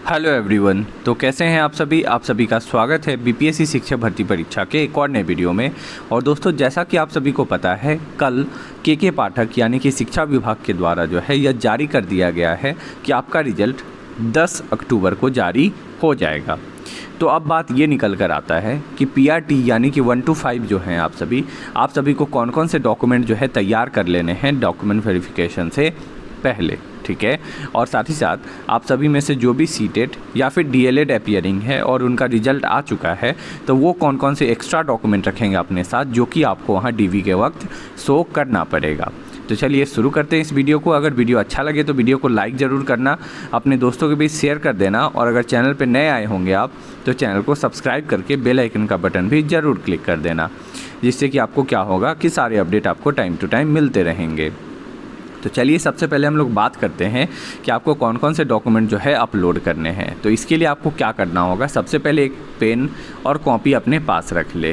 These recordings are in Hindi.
Hello everyone. तो कैसे हैं आप सभी का स्वागत है बीपीएससी शिक्षक भर्ती परीक्षा के एक और नए वीडियो में। और दोस्तों, जैसा कि आप सभी को पता है, कल के पाठक यानी कि शिक्षा विभाग के द्वारा जो है यह जारी कर दिया गया है कि आपका रिजल्ट 10 अक्टूबर को जारी हो जाएगा। तो अब बात ये निकल कर आता है कि पीआरटी यानी कि 1 to 5 जो हैं आप सभी को कौन कौन से डॉक्यूमेंट जो है तैयार कर लेने हैं डॉक्यूमेंट वेरिफिकेशन से पहले, ठीक है। और साथ ही साथ आप सभी में से जो भी सीटेट या फिर डीएलएड अपीयरिंग है और उनका रिजल्ट आ चुका है, तो वो कौन कौन से एक्स्ट्रा डॉक्यूमेंट रखेंगे अपने साथ, जो कि आपको वहाँ डीवी के वक्त शो करना पड़ेगा। तो चलिए शुरू करते हैं इस वीडियो को। अगर वीडियो अच्छा लगे तो वीडियो को लाइक ज़रूर करना, अपने दोस्तों के बीच शेयर कर देना, और अगर चैनल पर नए आए होंगे आप तो चैनल को सब्सक्राइब करके बेल आइकन का बटन भी ज़रूर क्लिक कर देना, जिससे कि आपको क्या होगा कि सारे अपडेट आपको टाइम टू टाइम मिलते रहेंगे। तो चलिए सबसे पहले हम लोग बात करते हैं कि आपको कौन कौन से डॉक्यूमेंट जो है अपलोड करने हैं। तो इसके लिए आपको क्या करना होगा, सबसे पहले एक पेन और कॉपी अपने पास रख ले।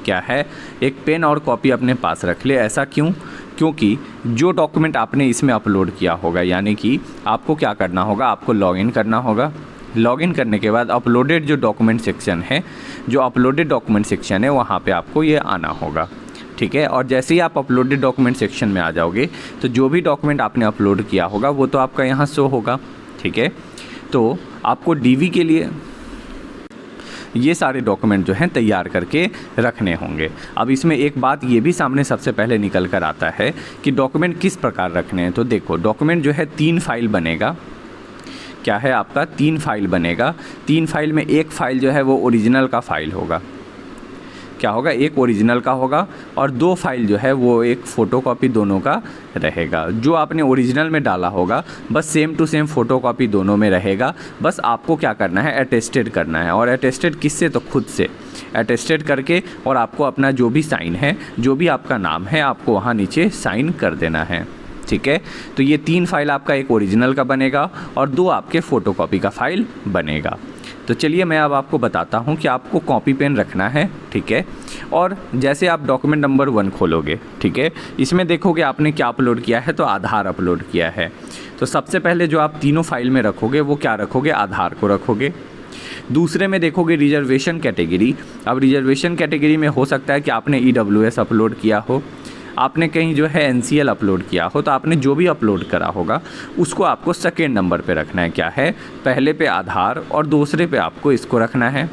क्या है, एक पेन और कॉपी अपने पास रख ले। ऐसा क्यों? क्योंकि जो डॉक्यूमेंट आपने इसमें अपलोड किया होगा, यानी कि आपको क्या करना होगा, आपको लॉगिन करना होगा। लॉगिन करने के बाद अपलोडेड जो डॉक्यूमेंट सेक्शन है, जो अपलोडेड डॉक्यूमेंट सेक्शन है, वहाँ पे आपको ये आना होगा, ठीक है। और जैसे ही आप अपलोडेड डॉक्यूमेंट सेक्शन में आ जाओगे तो जो भी डॉक्यूमेंट आपने अपलोड किया होगा वो तो आपका यहाँ शो होगा, ठीक है। तो आपको डीवी के लिए ये सारे डॉक्यूमेंट जो हैं तैयार करके रखने होंगे। अब इसमें एक बात ये भी सामने सबसे पहले निकल कर आता है कि डॉक्यूमेंट किस प्रकार रखने हैं। तो देखो, डॉक्यूमेंट जो है 3 फाइल बनेगा। क्या है, आपका 3 फाइल बनेगा। 3 फाइल में एक फ़ाइल जो है वो ओरिजिनल का फ़ाइल होगा। क्या होगा, एक ओरिजिनल का होगा, और 2 फाइल जो है वो एक फ़ोटोकॉपी दोनों का रहेगा। जो आपने ओरिजिनल में डाला होगा बस सेम टू सेम फ़ोटोकॉपी दोनों में रहेगा। बस आपको क्या करना है, अटेस्टेड करना है। और अटेस्टेड किससे? तो खुद से अटेस्टेड करके, और आपको अपना जो भी साइन है, जो भी आपका नाम है, आपको वहाँ नीचे साइन कर देना है, ठीक है। तो ये 3 फाइल आपका, एक ओरिजिनल का बनेगा और 2 आपके फ़ोटोकॉपी का फ़ाइल बनेगा। तो चलिए मैं अब आपको बताता हूँ कि आपको कॉपी पेन रखना है, ठीक है। और जैसे आप डॉक्यूमेंट नंबर 1 खोलोगे, ठीक है, इसमें देखोगे आपने क्या अपलोड किया है, तो आधार अपलोड किया है। तो सबसे पहले जो आप तीनों फाइल में रखोगे वो क्या रखोगे, आधार को रखोगे। दूसरे में देखोगे रिजर्वेशन कैटेगरी। अब रिजर्वेशन कैटेगरी में हो सकता है कि आपने EWS अपलोड किया हो, आपने कहीं जो है NCL अपलोड किया हो, तो आपने जो भी अपलोड करा होगा उसको आपको सेकेंड नंबर पे रखना है। क्या है, पहले पे आधार और दूसरे पे आपको इसको रखना है।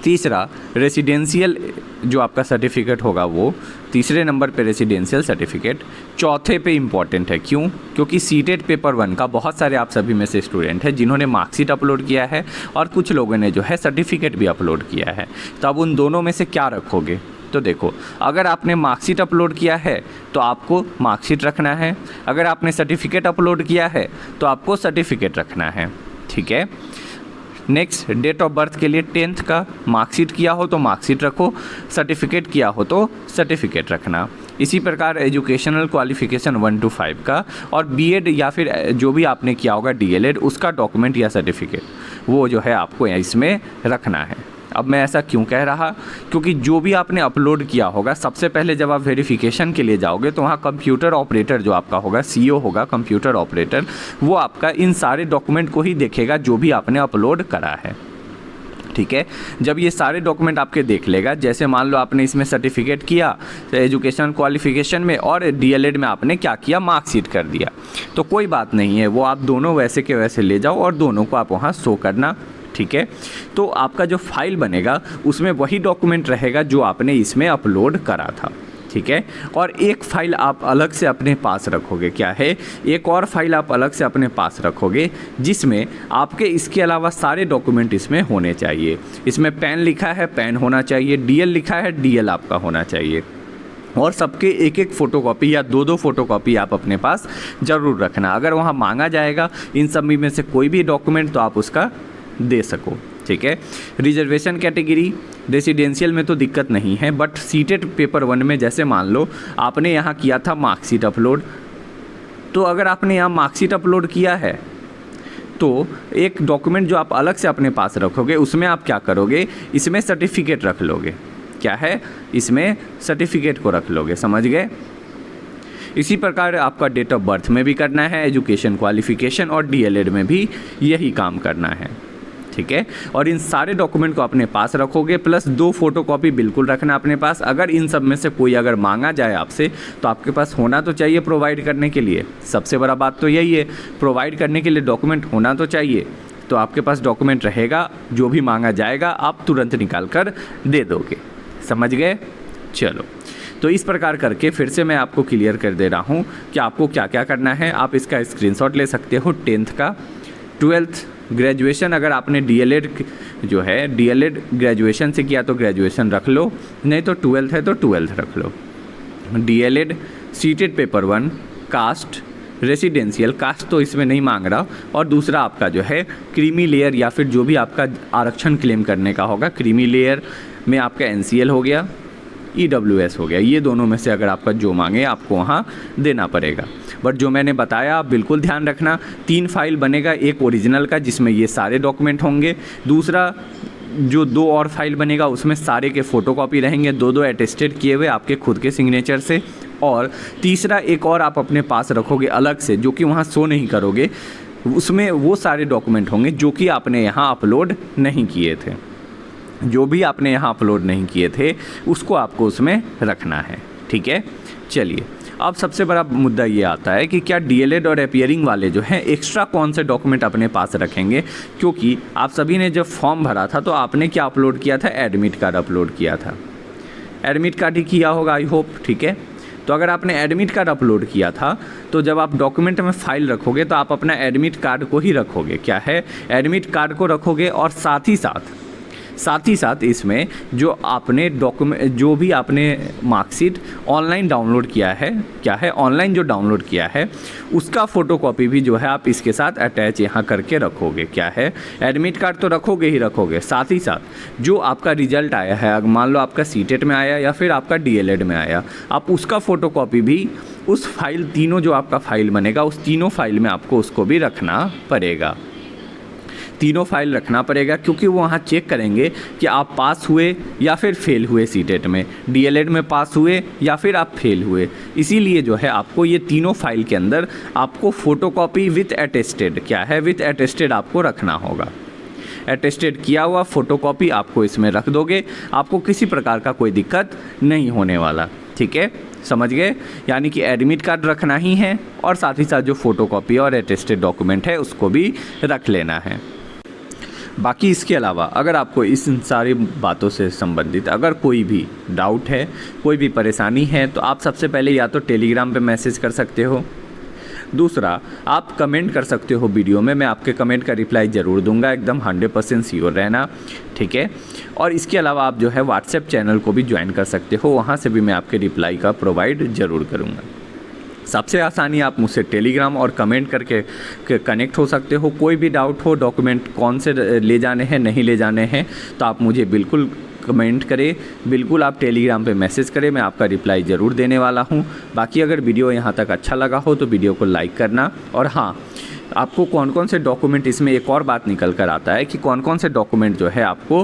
तीसरा रेसिडेंशियल जो आपका सर्टिफिकेट होगा वो तीसरे नंबर पे रेसिडेंशियल सर्टिफिकेट। चौथे पे इम्पॉर्टेंट है, क्यों? क्योंकि सीटेट पेपर 1 का बहुत सारे आप सभी में से स्टूडेंट हैं जिन्होंने मार्कशीट अपलोड किया है और कुछ लोगों ने जो है सर्टिफिकेट भी अपलोड किया है। तो अब उन दोनों में से क्या रखोगे? तो देखो, अगर आपने मार्कशीट अपलोड किया है तो आपको मार्कशीट रखना है, अगर आपने सर्टिफिकेट अपलोड किया है तो आपको सर्टिफिकेट रखना है, ठीक है। नेक्स्ट, डेट ऑफ बर्थ के लिए 10th का मार्कशीट किया हो तो मार्कशीट रखो, सर्टिफिकेट किया हो तो सर्टिफिकेट रखना। इसी प्रकार एजुकेशनल क्वालिफ़िकेशन 1 to 5 का, और बीएड या फिर जो भी आपने किया होगा डीएलएड, उसका डॉक्यूमेंट या सर्टिफिकेट वो जो है आपको इसमें रखना है। अब मैं ऐसा क्यों कह रहा, क्योंकि जो भी आपने अपलोड किया होगा, सबसे पहले जब आप वेरिफिकेशन के लिए जाओगे तो वहाँ कंप्यूटर ऑपरेटर जो आपका होगा, सीईओ होगा, कंप्यूटर ऑपरेटर, वो आपका इन सारे डॉक्यूमेंट को ही देखेगा जो भी आपने अपलोड करा है, ठीक है। जब ये सारे डॉक्यूमेंट आपके देख लेगा, जैसे मान लो आपने इसमें सर्टिफिकेट किया एजुकेशन क्वालिफ़िकेशन में, और डीएलएड में आपने क्या किया, मार्कशीट कर दिया, तो कोई बात नहीं है, वो आप दोनों वैसे के वैसे ले जाओ और दोनों को आप वहाँ शो करना, ठीक है। तो आपका जो फाइल बनेगा उसमें वही डॉक्यूमेंट रहेगा जो आपने इसमें अपलोड करा था, ठीक है। और एक फ़ाइल आप अलग से अपने पास रखोगे। क्या है, एक और फाइल आप अलग से अपने पास रखोगे जिसमें आपके इसके अलावा सारे डॉक्यूमेंट इसमें होने चाहिए। इसमें पेन लिखा है, पेन होना चाहिए, डीएल लिखा है, डीएल आपका होना चाहिए, और सबके एक एक फ़ोटोकॉपी या 2 फ़ोटोकॉपी आप अपने पास ज़रूर रखना। अगर वहाँ मांगा जाएगा इन सब में से कोई भी डॉक्यूमेंट तो आप उसका दे सको, ठीक है। रिजर्वेशन कैटेगरी रेसिडेंशियल में तो दिक्कत नहीं है, बट सीटेट पेपर 1 में जैसे मान लो आपने यहाँ किया था मार्कशीट अपलोड, तो अगर आपने यहाँ मार्कशीट अपलोड किया है तो एक डॉक्यूमेंट जो आप अलग से अपने पास रखोगे उसमें आप क्या करोगे, इसमें सर्टिफिकेट रख लोगे। क्या है, इसमें सर्टिफिकेट को रख लोगे, समझ गए। इसी प्रकार आपका डेट ऑफ बर्थ में भी करना है, एजुकेशन क्वालिफिकेशन और डीएलएड में भी यही काम करना है, ठीक है। और इन सारे डॉक्यूमेंट को अपने पास रखोगे, प्लस 2 फोटोकॉपी बिल्कुल रखना अपने पास। अगर इन सब में से कोई अगर मांगा जाए आपसे तो आपके पास होना तो चाहिए प्रोवाइड करने के लिए। सबसे बड़ा बात तो यही है, प्रोवाइड करने के लिए डॉक्यूमेंट होना तो चाहिए। तो आपके पास डॉक्यूमेंट रहेगा, जो भी मांगा जाएगा आप तुरंत निकाल कर दे दोगे। समझ गए? चलो, तो इस प्रकार करके फिर से मैं आपको क्लियर कर दे रहा हूँ कि आपको क्या क्या करना है। आप इसका स्क्रीनशॉट ले सकते हो 10th का, 12th ग्रेजुएशन, अगर आपने डीएलएड जो है डीएलएड ग्रेजुएशन से किया तो ग्रेजुएशन रख लो, नहीं तो 12th है तो 12th रख लो। DElEd CTET paper 1, caste residential, caste तो इसमें नहीं मांग रहा, और दूसरा आपका जो है क्रीमी लेयर या फिर जो भी आपका आरक्षण क्लेम करने का होगा, क्रीमी लेयर में आपका एनसीएल हो गया, ईडब्ल्यूएस हो गया। ये दोनों में से अगर आपका जो मांगे आपको वहाँ देना पड़ेगा। बट जो मैंने बताया आप बिल्कुल ध्यान रखना, 3 फाइल बनेगा, एक ओरिजिनल का जिसमें ये सारे डॉक्यूमेंट होंगे, दूसरा जो 2 और फाइल बनेगा उसमें सारे के फ़ोटोकॉपी रहेंगे, 2-2 अटेस्टेड किए हुए आपके खुद के सिग्नेचर से, और तीसरा एक और आप अपने पास रखोगे अलग से, जो कि वहाँ शो नहीं करोगे, उसमें वो सारे डॉक्यूमेंट होंगे जो कि आपने यहाँ अपलोड नहीं किए थे। जो भी आपने यहाँ अपलोड नहीं किए थे उसको आपको उसमें रखना है, ठीक है। चलिए, अब सबसे बड़ा मुद्दा ये आता है कि क्या डीएलएड और अपीयरिंग वाले जो हैं एक्स्ट्रा कौन से डॉक्यूमेंट अपने पास रखेंगे, क्योंकि आप सभी ने जब फॉर्म भरा था तो आपने क्या अपलोड किया था, एडमिट कार्ड अपलोड किया था। एडमिट कार्ड ही किया होगा आई होप, ठीक है। तो अगर आपने एडमिट कार्ड अपलोड किया था तो जब आप डॉक्यूमेंट में फाइल रखोगे तो आप अपना एडमिट कार्ड को ही रखोगे, क्या है, एडमिट कार्ड को रखोगे, और साथ ही साथ इसमें जो आपने डॉक्यूमेंट, जो भी आपने मार्कशीट ऑनलाइन डाउनलोड किया है, क्या है, ऑनलाइन जो डाउनलोड किया है उसका फ़ोटोकॉपी भी जो है आप इसके साथ अटैच यहाँ करके रखोगे, क्या है, एडमिट कार्ड तो रखोगे ही रखोगे, साथ ही साथ जो आपका रिजल्ट आया है, अगर मान लो आपका सीटेट में आया या फिर आपका डीएलएड में आया, आप उसका फ़ोटोकॉपी भी उस फाइल, तीनों जो आपका फाइल बनेगा उस तीनों फाइल में आपको उसको भी रखना पड़ेगा। तीनों फाइल रखना पड़ेगा, क्योंकि वो वहाँ चेक करेंगे कि आप पास हुए या फिर फेल हुए सीटेट में, डीएलएड में पास हुए या फिर आप फेल हुए। इसीलिए जो है आपको ये तीनों फाइल के अंदर आपको फ़ोटोकॉपी विथ अटेस्टेड, क्या है, विथ अटेस्टेड आपको रखना होगा। अटेस्टेड किया हुआ फ़ोटोकॉपी आपको इसमें रख दोगे, आपको किसी प्रकार का कोई दिक्कत नहीं होने वाला, ठीक है। समझ गए? यानी कि एडमिट कार्ड रखना ही है और साथ ही साथ जो फ़ोटोकॉपी और अटेस्टेड डॉक्यूमेंट है उसको भी रख लेना है। बाकी इसके अलावा अगर आपको इस सारी बातों से संबंधित अगर कोई भी डाउट है, कोई भी परेशानी है, तो आप सबसे पहले या तो टेलीग्राम पे मैसेज कर सकते हो, दूसरा आप कमेंट कर सकते हो वीडियो में, मैं आपके कमेंट का रिप्लाई ज़रूर दूंगा, एकदम 100% श्योर रहना, ठीक है। और इसके अलावा आप जो है व्हाट्सएप चैनल को भी ज्वाइन कर सकते हो, वहाँ से भी मैं आपके रिप्लाई का प्रोवाइड ज़रूर करूँगा। सबसे आसानी आप मुझसे टेलीग्राम और कमेंट करके कनेक्ट हो सकते हो। कोई भी डाउट हो, डॉक्यूमेंट कौन से ले जाने हैं, नहीं ले जाने हैं, तो आप मुझे बिल्कुल कमेंट करें, बिल्कुल आप टेलीग्राम पे मैसेज करें, मैं आपका रिप्लाई ज़रूर देने वाला हूँ। बाकी अगर वीडियो यहाँ तक अच्छा लगा हो तो वीडियो को लाइक करना। और हाँ, आपको कौन कौन से डॉक्यूमेंट, इसमें एक और बात निकल कर आता है कि कौन कौन से डॉक्यूमेंट जो है आपको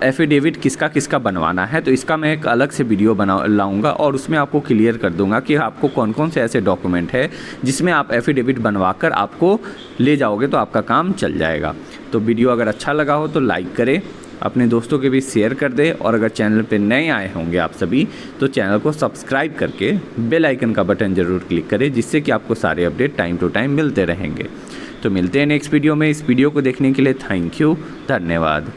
एफिडेविट किसका किसका बनवाना है, तो इसका मैं एक अलग से वीडियो लाऊंगा और उसमें आपको क्लियर कर दूंगा कि आपको कौन कौन से ऐसे डॉक्यूमेंट है जिसमें आप एफिडेविट बनवा कर आपको ले जाओगे तो आपका काम चल जाएगा। तो वीडियो अगर अच्छा लगा हो तो लाइक करें, अपने दोस्तों के भी शेयर कर दे, और अगर चैनल पे नए आए होंगे आप सभी तो चैनल को सब्सक्राइब करके बेल आइकन का बटन ज़रूर क्लिक करें, जिससे कि आपको सारे अपडेट टाइम टू टाइम मिलते रहेंगे। तो मिलते हैं नेक्स्ट वीडियो में। इस वीडियो को देखने के लिए थैंक यू, धन्यवाद।